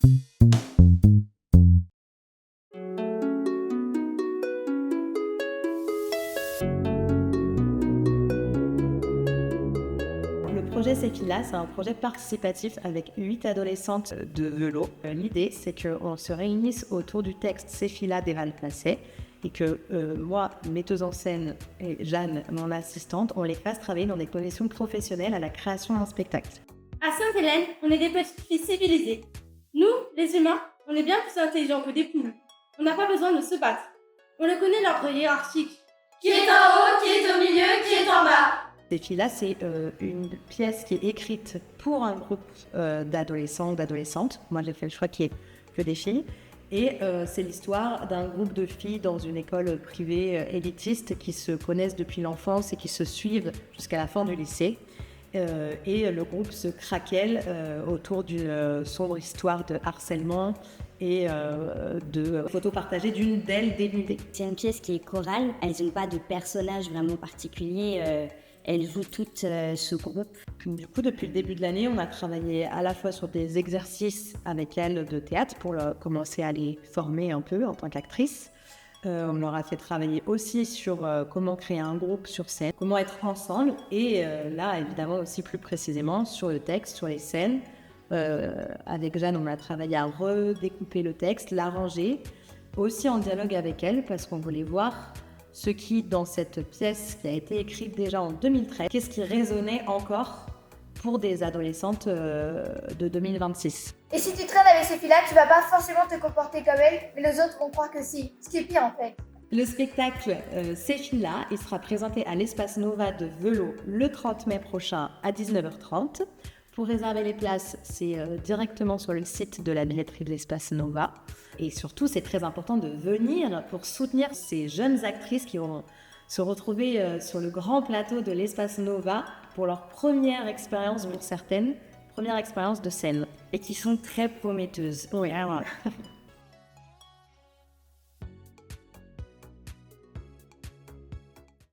Le projet Céphila, c'est un projet participatif avec 8 adolescentes de Velo. L'idée, c'est qu'on se réunisse autour du texte Céphila d'Evan Placet et que moi, metteuse en scène, et Jeanne, mon assistante, on les fasse travailler dans des conditions professionnelles à la création d'un spectacle. À Sainte-Hélène, on est des petites filles civilisées. Nous, les humains, on est bien plus intelligents que des poules. On n'a pas besoin de se battre. On le connaît l'ordre hiérarchique. Qui est en haut, qui est au milieu, qui est en bas. Céphila, c'est une pièce qui est écrite pour un groupe d'adolescents ou d'adolescentes. Moi, j'ai fait le choix qui est que des filles. Et c'est l'histoire d'un groupe de filles dans une école privée élitiste qui se connaissent depuis l'enfance et qui se suivent jusqu'à la fin du lycée. Et le groupe se craquelle autour d'une sombre histoire de harcèlement et de photos partagées d'une d'elles dénudée. C'est une pièce qui est chorale, elles n'ont pas de personnage vraiment particulier, elles jouent toutes ce groupe. Du coup, depuis le début de l'année, on a travaillé à la fois sur des exercices avec elles de théâtre pour commencer à les former un peu en tant qu'actrices. On leur a fait travailler aussi sur comment créer un groupe sur scène, comment être ensemble et là, évidemment, aussi plus précisément sur le texte, sur les scènes. Avec Jeanne, on a travaillé à redécouper le texte, l'arranger, aussi en dialogue avec elle parce qu'on voulait voir ce qui, dans cette pièce qui a été écrite déjà en 2013, qu'est-ce qui résonnait encore pour des adolescentes de 2026. Et si tu traînes avec ces filles-là, tu vas pas forcément te comporter comme elles, mais les autres vont croire que si. Ce qui est pire en fait. Le spectacle Céphila, il sera présenté à l'Espace Nova de Velo le 30 mai prochain à 19h30. Pour réserver les places, c'est directement sur le site de la billetterie de l'Espace Nova. Et surtout, c'est très important de venir pour soutenir ces jeunes actrices qui vont se retrouver sur le grand plateau de l'Espace Nova pour leur première expérience, pour certaines, première expérience de scène. Et qui sont très prometteuses. Oui, alors,